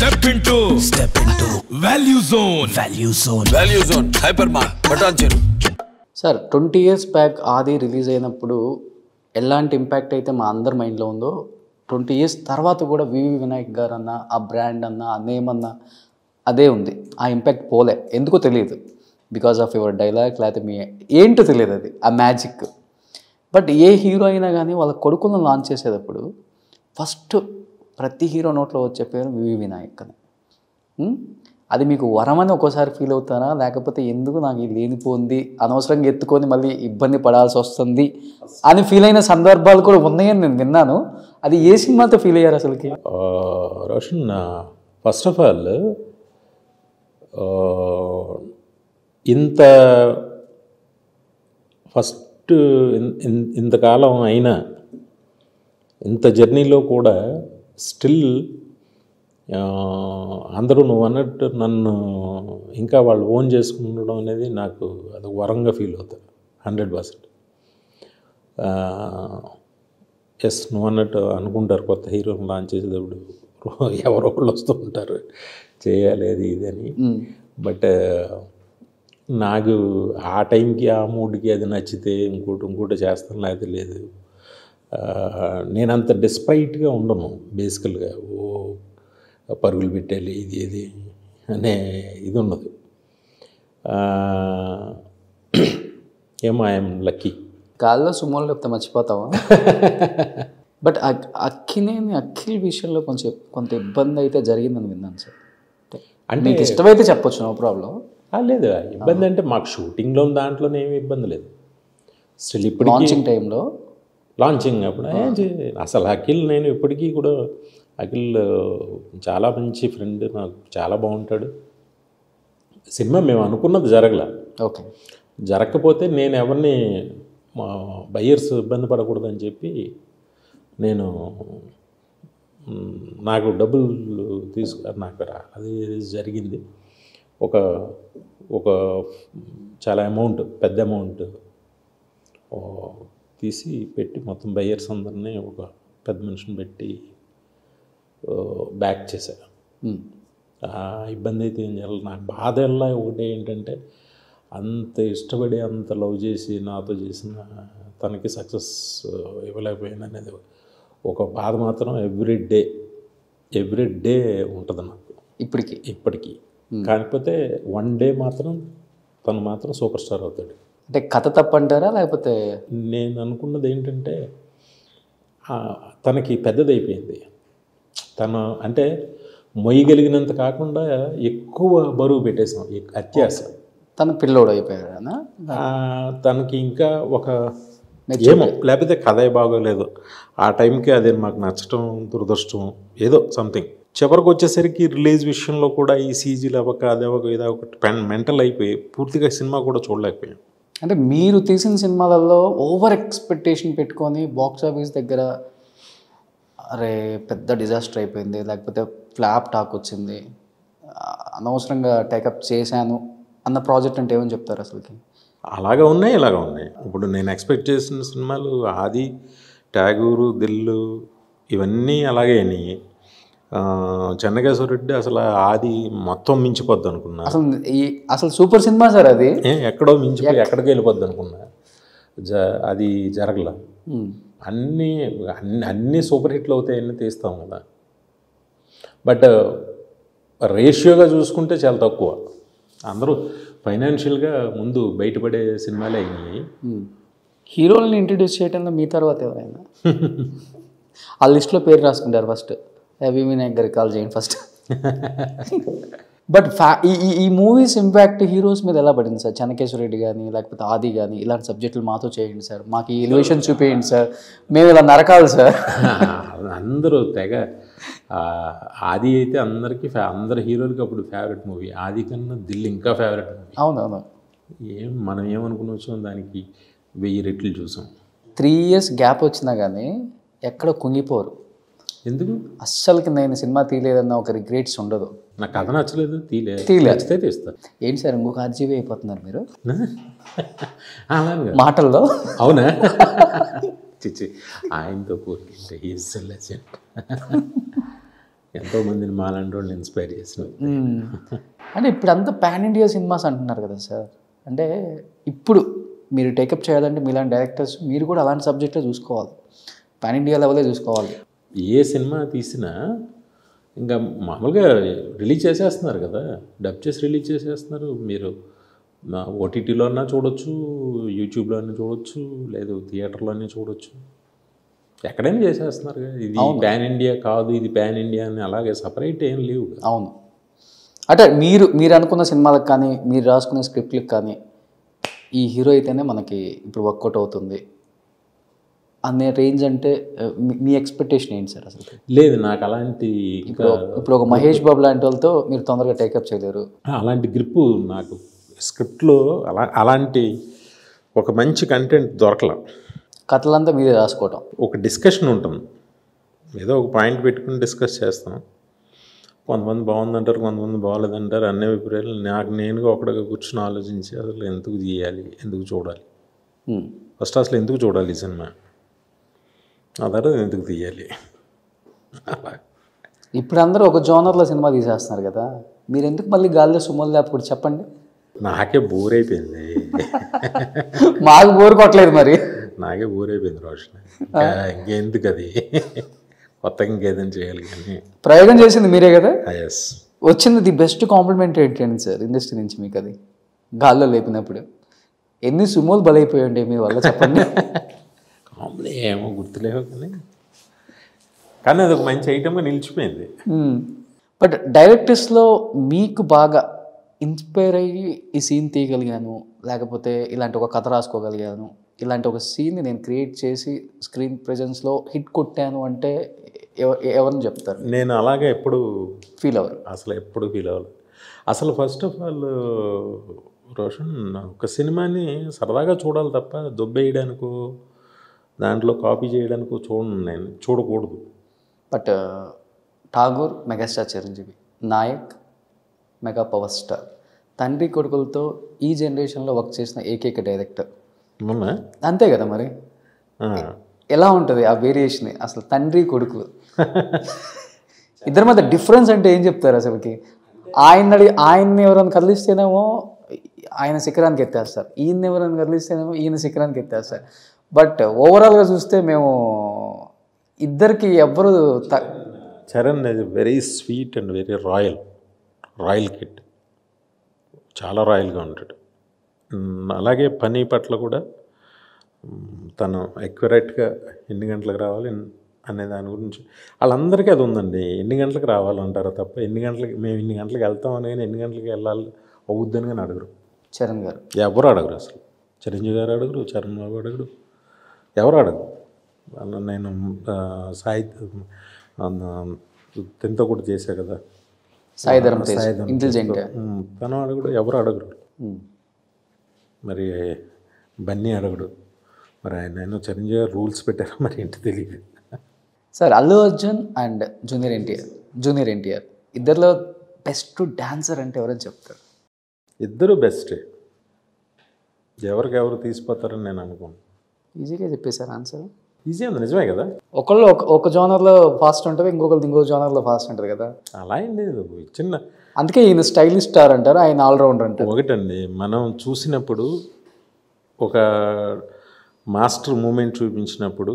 Step into Value Zone Hypermart Patancheru. Sir 20 years back ఆది release అయినప్పుడు ఎలాంటి impact అయితే మా అందరి మైండ్లో ఉందో 20 years తర్వాత కూడా వివి వినాయక్ గారు అన్న ఆ బ్రాండ్ అన్న ఆ నేమ్ అన్న అదే ఉంది. ఆ ఇంపాక్ట్ పోలే, ఎందుకో తెలియదు. బికాస్ ఆఫ్ యువర్ డైలాగ్ లేకపోతే మీ ఏంటో తెలియదు, అది ఆ మ్యాజిక్. బట్ ఏ హీరో అయినా కానీ వాళ్ళ కొడుకులను లాంచ్ చేసేటప్పుడు ఫస్ట్ ప్రతి హీరో నోట్లో వచ్చే పేరు వివి వినాయక్ అని. అది మీకు వరమని ఒక్కోసారి ఫీల్ అవుతారా, లేకపోతే ఎందుకు నాకు ఇది లేనిపోయింది అనవసరంగా ఎత్తుకొని మళ్ళీ ఇబ్బంది పడాల్సి వస్తుంది అని ఫీల్ అయిన సందర్భాలు కూడా ఉన్నాయని నేను విన్నాను. అది ఏ సినిమాతో ఫీల్ అయ్యారు అసలుకి? రోషన్, ఫస్ట్ ఆఫ్ ఆల్ ఇంత ఫస్ట్ ఇంతకాలం అయినా ఇంత జర్నీలో కూడా స్టిల్ అందరూ నువ్వు అన్నట్టు నన్ను ఇంకా వాళ్ళు ఓన్ చేసుకుండడం అనేది నాకు అది వరంగా ఫీల్ అవుతుంది 100%. ఎస్, నువ్వు అన్నట్టు అనుకుంటారు కొత్త హీరోని లాంచ్ చేసేటప్పుడు ఎవరో ఒకళ్ళు వస్తూ ఉంటారు చేయాలి అది ఇది అని. బట్ నాకు ఆ టైంకి ఆ మూడ్కి అది నచ్చితే ఇంకోటి చేస్తాను, లేకపోతే లేదు. నేనంత డిస్పైట్గా ఉండను బేసికల్గా. పరుగులు పెట్టాలి ఇది ఇది అనే ఇది ఉండదు. ఏమో ఐఎమ్ లక్కీ. గాల్లో సుమోలు చెప్తే మర్చిపోతావా? బట్ అఖిల్ విషయంలో కొంత ఇబ్బంది అయితే జరిగిందని విన్నాను సార్. అంటే మీకు ఇష్టమైతే చెప్పొచ్చు, నో ప్రాబ్లం. లేదు, ఇబ్బంది అంటే మాకు షూటింగ్లో దాంట్లోనే ఏమి ఇబ్బంది లేదు. స్టిల్ ఇప్పుడు లాంచింగ్ టైంలో అప్పుడు అసలు అఖిల్ నేను ఇప్పటికీ కూడా అఖిల్ చాలా మంచి ఫ్రెండ్, నాకు చాలా బాగుంటాడు. సినిమా మేము అనుకున్నది జరగలే. ఓకే, జరగకపోతే నేను ఎవరిని మా బయ్యర్స్ ఇబ్బంది పడకూడదని చెప్పి నేను నాకు డబ్బులు నాకు అది జరిగింది. ఒక చాలా అమౌంట్, పెద్ద అమౌంట్ తీసి పెట్టి మొత్తం బయ్యర్స్ అందరినీ ఒక పెద్ద మనిషిని పెట్టి బ్యాక్ చేశారు. ఇబ్బంది అయితే ఏం చేయాలి. నాకు బాధ ఎలా ఒకటే ఏంటంటే, అంత ఇష్టపడి అంత లవ్ చేసి నాతో చేసిన తనకి సక్సెస్ ఇవ్వలేకపోయాను అనేది ఒక బాధ మాత్రం ఎవ్రీ డే ఉంటుంది నాకు ఇప్పటికీ. కాకపోతే వన్ డే మాత్రం తను మాత్రం సూపర్ స్టార్ అవుతాడు. అంటే కథ తప్పంటారా, లేకపోతే? నేను అనుకున్నది ఏంటంటే, తనకి పెద్దదైపోయింది. తను అంటే మొయ్యగలిగినంత కాకుండా ఎక్కువ బరువు పెట్టేసాం, అత్యాస. తన పిల్లోడు అయిపోయాడు. తనకి ఇంకా ఒక ఏమో, లేకపోతే కథే బాగోలేదు ఆ టైంకి. అదే మాకు నచ్చటం దురదృష్టం ఏదో సంథింగ్. చివరికి వచ్చేసరికి రిలీజ్ విషయంలో కూడా ఈ సీజీలు అవ్వక అదే ఒక ఇదే ఒకటి మెంటల్ అయిపోయి పూర్తిగా సినిమా కూడా చూడలేకపోయాం. అంటే మీరు తీసిన సినిమాలలో ఓవర్ ఎక్స్పెక్టేషన్ పెట్టుకొని బాక్స్ ఆఫీస్ దగ్గర అరే పెద్ద డిజాస్టర్ అయిపోయింది, లేకపోతే ఫ్లాప్ టాక్ వచ్చింది, అనవసరంగా టేకప్ చేశాను అన్న ప్రాజెక్ట్ అంటే ఏమని చెప్తారు అసలుకి? అలాగే ఉన్నాయి, ఇలాగ ఉన్నాయి. ఇప్పుడు నేను ఎక్స్పెక్ట్ చేసిన సినిమాలు ఆది, ఠాగూరు, దిల్లు ఇవన్నీ అలాగే అయినాయి. చెన్నకేశ్వర రెడ్డి అసలు ఆది మొత్తం మించిపోద్ది అనుకున్నా. అసలు సూపర్ సినిమా సార్ అది. ఎక్కడో మించిపోయి ఎక్కడికి వెళ్ళిపోద్ది అనుకున్నా. అది జరగల. అన్నీ సూపర్ హిట్లు అవుతాయని తీస్తాం కదా. బట్ రేషియోగా చూసుకుంటే చాలా తక్కువ. అందరూ ఫైనాన్షియల్గా ముందు బయటపడే సినిమాలే అయినాయి. హీరోలని ఇంట్రడ్యూస్ చేయడంలో మీ తర్వాత ఎవరైనా ఆ లిస్ట్లో పేరు రాసుకుంటారు ఫస్ట్? వివి వినాయక్ గారికి కాల్ చేయండి ఫస్ట్. బట్ ఈ మూవీస్ ఇంపాక్ట్ హీరోస్ మీద ఎలా పడింది సార్? చెన్నకేశ్వర రెడ్డి కానీ లేకపోతే ఆది కానీ ఇలాంటి సబ్జెక్టులు మాతో చేయండి సార్, మాకు ఈ ఎలివేషన్ చూపేయండి సార్, మేము ఇలా నరకాలి సార్. అందరూ తెగ ఆది అయితే అందరికీ అందరు హీరోలకి అప్పుడు ఫేవరెట్ మూవీ. ఆది కన్నా దిల్ ఇంకా ఫేవరెట్ మూవీ. అవునవును. మనం ఏమనుకుని వచ్చాం, దానికి 1000 రెట్లు చూసాం. 3 years గ్యాప్ వచ్చినా కానీ ఎక్కడ కుంగిపోరు. ఎందుకు? అస్సలకి నేను సినిమా తీయలేదన్న ఒక రిగ్రెట్స్ ఉండదు. నాకు కథ నచ్చలేదు, తీయలేదు తీస్తా. ఏంటి సార్ ఇంకొక ఆర్జీవీ అయిపోతున్నారు మీరు అలాగే మాటల్లో? అవునా? చిచ్చి, ఆయనతో పోలిస్తే హి ఈజ్ ఎ లెజెండ్. ఎంతోమందిని మాలాంటి వాళ్ళు ఇన్స్పైర్ చేసిన. అంటే ఇప్పుడు అంతా పాన్ ఇండియా సినిమాస్ అంటున్నారు కదా సార్. అంటే ఇప్పుడు మీరు టేకప్ చేయాలంటే మీలాంటి డైరెక్టర్స్ మీరు కూడా అలాంటి సబ్జెక్టే చూసుకోవాలి, పాన్ ఇండియా లెవెలే చూసుకోవాలి. ఏ సినిమా తీసినా ఇంకా మామూలుగా రిలీజ్ చేసేస్తున్నారు కదా, డబ్ చేసి రిలీజ్ చేసేస్తున్నారు. మీరు ఓటీటీలో అన్నా చూడొచ్చు, యూట్యూబ్లో అన్నా చూడొచ్చు, లేదు థియేటర్లో అన్నా చూడొచ్చు, ఎక్కడైనా చేసేస్తున్నారు కదా. ఇది పాన్ ఇండియా కాదు, ఇది పాన్ ఇండియా అని అలాగే సపరేట్ ఏం లేవు. అవును. అంటే మీరు అనుకున్న సినిమాలకు కానీ మీరు రాసుకునే స్క్రిప్ట్లకు కానీ ఈ హీరో అయితేనే మనకి ఇప్పుడు వర్కౌట్ అవుతుంది అనే రేంజ్ అంటే మీ ఎక్స్పెక్టేషన్ ఏంటి సార్ అసలు? లేదు, నాకు అలాంటి ఇప్పుడు ఒక మహేష్ బాబు లాంటి వాళ్ళతో మీరు తొందరగా టేకప్ చేయలేరు. అలాంటి గ్రిప్పు నాకు స్క్రిప్ట్లో అలాంటి ఒక మంచి కంటెంట్ దొరకల. కథలంతా మీరే రాసుకోవటం, ఒక డిస్కషన్ ఉంటుంది, ఏదో ఒక పాయింట్ పెట్టుకుని డిస్కస్ చేస్తాం. కొంతమంది బాగుందంటారు, కొంతమంది బాగోలేదంటారు, అన్ని అభిప్రాయాలు. నాకు నేనుగా ఒకటిగా కూర్చొని ఆలోచించి అసలు ఎందుకు తీయాలి, ఎందుకు చూడాలి, ఫస్ట్ అసలు ఎందుకు చూడాలి ఈ సినిమా, ఆ తర్వాత ఎందుకు తీయాలి. ఇప్పుడు అందరూ ఒక జోనర్లో సినిమా తీసేస్తున్నారు కదా, మీరు ఎందుకు మళ్ళీ గాల్లో సుమోలు లేకపోతే చెప్పండి. నాకే బోర్ అయిపోయింది. మాకు బోర్ కొట్టలేదు మరి. నాకే బోర్ అయిపోయింది రోషన్, ఇంకెందుకు అది, కొత్తగా ఇంకేదైనా చేయాలి. కానీ ప్రయోగం చేసింది మీరే కదా. ఎస్, వచ్చింది ది బెస్ట్ కాంప్లిమెంట్ ఏంటండి సార్ ఇండస్ట్రీ నుంచి మీకు? అది గాల్లో లేపినప్పుడు ఎన్ని సుమోలు బలైపోయండి మీ వల్ల, చెప్పండి. కాంప్లీ ఏమో గుర్తులేవు, కానీ అది ఒక మంచి ఐటమ్గా నిలిచిపోయింది. బట్ డైరెక్టర్స్లో మీకు బాగా ఇన్స్పైర్ అయ్యి ఈ సీన్ తీయగలిగాను, లేకపోతే ఇలాంటి ఒక కథ రాసుకోగలిగాను, ఇలాంటి ఒక సీన్ని నేను క్రియేట్ చేసి స్క్రీన్ ప్రెజెన్స్లో హిట్ కొట్టాను అంటే ఎవరిని చెప్తారు? నేను అలాగే ఎప్పుడు ఫీల్ అవ్వరు, అసలు ఎప్పుడు ఫీల్ అవ్వాలి. అసలు ఫస్ట్ ఆఫ్ ఆల్ రోషన్, ఒక సినిమాని సరదాగా చూడాలి తప్ప దొబ్బేయడానికో దాంట్లో కాపీ చేయడానికో నేను చూడకూడదు. But Tagore megastar Chiranjeevi, Nayak mega power star, తండ్రి కొడుకులతో ఈ జనరేషన్లో వర్క్ చేసిన ఏకైక డైరెక్టర్. అంతే కదా మరి. ఎలా ఉంటుంది ఆ వేరియేషన్ అసలు? తండ్రి కొడుకులు ఇద్దరి మధ్య డిఫరెన్స్ అంటే ఏం చెప్తారు అసలుకి? ఆయన్ని ఎవరైనా కదిలిస్తేనేమో ఆయన శిఖరానికి ఎత్తేస్తారు, ఈయన్ని ఎవరైనా కదిలిస్తేనేమో ఈయన శిఖరానికి ఎత్తేస్తారు. బట్ ఓవరాల్గా చూస్తే మేము ఇద్దరికి ఎవ్వరు Charan is very sweet and very royal kid, చాలా రాయల్గా ఉంటాడు. అలాగే పని పట్ల కూడా తను ఎక్యురేట్గా ఎన్ని గంటలకు రావాలి అనే దాని గురించి వాళ్ళందరికీ అది ఉందండి. ఎన్ని గంటలకు రావాలంటారు తప్ప మేము ఇన్ని గంటలకు వెళ్తామని, కానీ ఎన్ని గంటలకు వెళ్ళాలి అవుద్దని కానీ అడగరు. చరణ్ గారు ఎవరు అడగరు అసలు. చిరంజీవి గారు అడగరు, చరణ్ బాబు అడగరు, ఎవరు అడగరు. నేను తింతో కూడా చేశా కదా, సాయిధరం తను అడగడు, ఎవరు అడగరు. మరి బన్నీ అడగడు. మరి ఆయన చిరంజీవి గారు రూల్స్ పెట్టారో మరి ఏంటి తెలియదు. Sir Allu Arjun and junior NTR ఇద్దరిలో బెస్ట్ డాన్సర్ అంటే ఎవరని చెప్తారు? ఇద్దరు బెస్టే, ఎవరికెవరు తీసిపోతారని నేను అనుకోను. ఈజీగా చెప్పేశారు ఆన్సర్. ఈజీ అంది, నిజమే కదా. ఒకళ్ళు ఒక జోనర్లో ఫాస్ట్ ఉంటుంది, ఇంకొకరు ఇంకో జోనర్లో ఫాస్ట్ ఉంటుంది కదా. అలా ఏం లేదు, చిన్న అందుకే ఈయన స్టైలిష్ స్టార్ అంటారు, ఆయన ఆల్రౌండర్ అంటారు. ఒకటండి, మనం చూసినప్పుడు ఒక మాస్టర్ మూమెంట్ చూపించినప్పుడు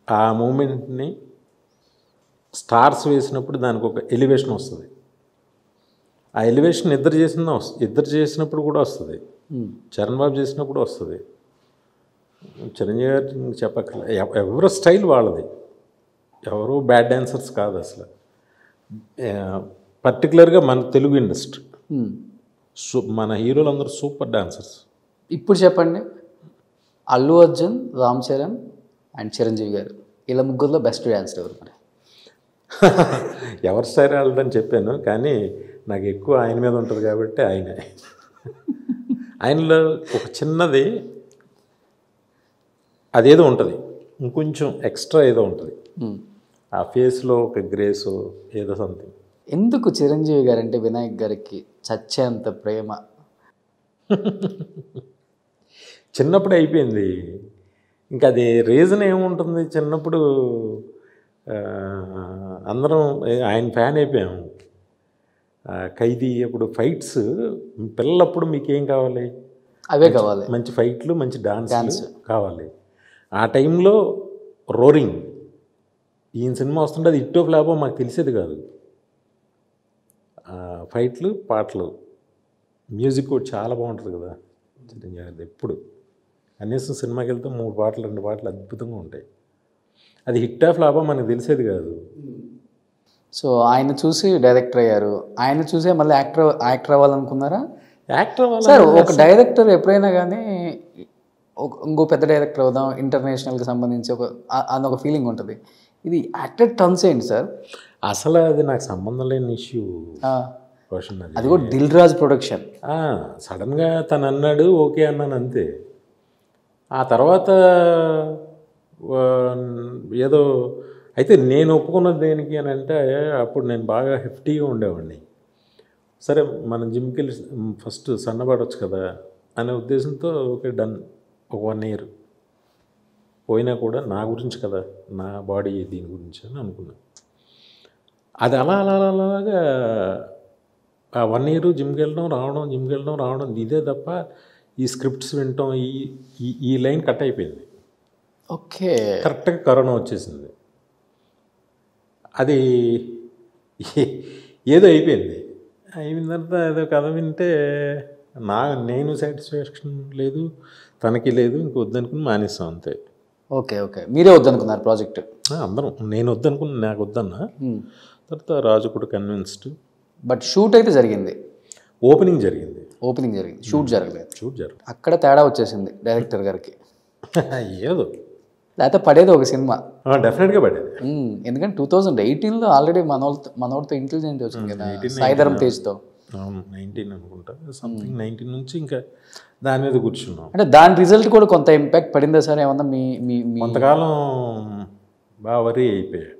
ఆ మూమెంట్ని స్టార్స్ వేసినప్పుడు దానికి ఒక ఎలివేషన్ వస్తుంది. ఆ ఎలివేషన్ ఇద్దరు చేసినప్పుడు కూడా వస్తుంది, చరణ్ బాబు చేసినప్పుడు వస్తుంది, చిరంజీవి గారు చెప్పక్కర్లేదు. ఎవరు స్టైల్ వాళ్ళది, ఎవరు బ్యాడ్ డాన్సర్స్ కాదు అసలు. పర్టికులర్గా మన తెలుగు ఇండస్ట్రీ మన హీరోలు అందరూ సూపర్ డాన్సర్స్. ఇప్పుడు చెప్పండి, అల్లు అర్జున్, రామ్ చరణ్ అండ్ చిరంజీవి గారు, ఇలా ముగ్గురులో బెస్ట్ డాన్సర్ ఎవరు? మరి ఎవరి స్టైల్ వాళ్ళదని చెప్పాను, కానీ నాకు ఎక్కువ ఆయన మీద ఉంటుంది కాబట్టి ఆయనలో ఒక చిన్నది అదేదో ఉంటుంది, ఇంకొంచెం ఎక్స్ట్రా ఏదో ఉంటుంది ఆ ఫేస్లో, ఒక గ్రేస్ ఏదో సంథింగ్. ఎందుకు చిరంజీవి గారు అంటే వినాయక్ గారికి చచ్చేంత ప్రేమ? చిన్నప్పుడు అయిపోయింది, ఇంకా అది రీజన్ ఏముంటుంది. చిన్నప్పుడు అందరం ఆయన ఫ్యాన్ అయిపోయాము. ఖైదీ అప్పుడు ఫైట్స్, పిల్లలప్పుడు మీకేం కావాలి? అవే కావాలి, మంచి ఫైట్లు, మంచి డాన్స్ కావాలి. ఆ టైంలో రోరింగ్, ఈయన సినిమా వస్తుంటే అది హిట్టో ఫ్లాపో మాకు తెలిసేది కాదు. ఫైట్లు, పాటలు, మ్యూజిక్ కూడా చాలా బాగుంటుంది కదా చిరంజీవి గారిది. ఎప్పుడు కనీసం సినిమాకి వెళ్తే 3 పాటలు 2 పాటలు అద్భుతంగా ఉంటాయి. అది హిట్టా ఫ్లాపో మనకు తెలిసేది కాదు. సో ఆయన చూసి డైరెక్టర్ అయ్యారు, ఆయన చూసే మళ్ళీ యాక్టర్ అవ్వాలనుకున్నారా? యాక్టర్ సార్, ఒక డైరెక్టర్ ఎప్పుడైనా కానీ ఇంకో పెద్ద డైరెక్టర్ అవుదాం, ఇంటర్నేషనల్కి సంబంధించి అదొక ఫీలింగ్ ఉంటుంది. ఇది యాక్టర్ టర్న్స్ ఏంటి సార్? అసలు అది నాకు సంబంధం లేని ఇష్యూ క్వశ్చన్. అది కూడా దిల్ రాజు ప్రొడక్షన్. సడన్గా తను అన్నాడు, ఓకే అన్నాను అంతే. ఆ తర్వాత ఏదో అయితే నేను ఒప్పుకున్నది దేనికి అని అంటే, అప్పుడు నేను బాగా హెఫ్టీగా ఉండేవాడిని. సరే మనం జిమ్కి వెళ్ళి ఫస్ట్ సన్నబడవచ్చు కదా అనే ఉద్దేశంతో ఓకే డన్. ఒక 1 year పోయినా కూడా నా గురించి కదా, నా బాడీ దీని గురించి అని అనుకున్నాను. అది అలాగా ఆ 1 year జిమ్కి వెళ్ళడం రావడం, జిమ్కి వెళ్ళడం రావడం, ఇదే తప్ప ఈ స్క్రిప్ట్స్ వినటం, ఈ లైన్ కట్ అయిపోయింది. ఓకే, కరెక్ట్గా కరోనా వచ్చేసింది. అది ఏదో అయిపోయింది. అయిన తర్వాత ఏదో కథ వింటే నేను సాటిస్ఫాక్షన్ లేదు, తనకి లేదు, ఇంక వద్దనుకుని మానేస్తాం అంతే. ఓకే, మీరే వద్దనుకున్నారు ప్రాజెక్ట్? అందరం. నేను వద్దనుకుని, నాకు వద్దన్నా. తర్వాత రాజు కూడా కన్విన్స్డ్. బట్ షూట్ అయితే జరిగింది, ఓపెనింగ్ జరిగింది, షూట్ జరగలేదు. అక్కడ తేడా వచ్చేసింది డైరెక్టర్ గారికి. ఏదో లేకపోతే పడేది ఒక సినిమా, డెఫినెట్గా పడేది. ఎందుకంటే 2018లో ఆల్రెడీ మనోడితో ఇంటెలిజెంట్ వచ్చింది కదా, సాయిధరం తేజ్తో. 19 అనుకుంటా, సంథింగ్ 19 నుంచి ఇంకా దాని మీద కూర్చున్నాం. అంటే దాని రిజల్ట్ కూడా కొంత ఇంపాక్ట్ పడిందా సార్ ఏమన్నా? మీ కొంతకాలం బాగా వరీ అయిపోయాయి.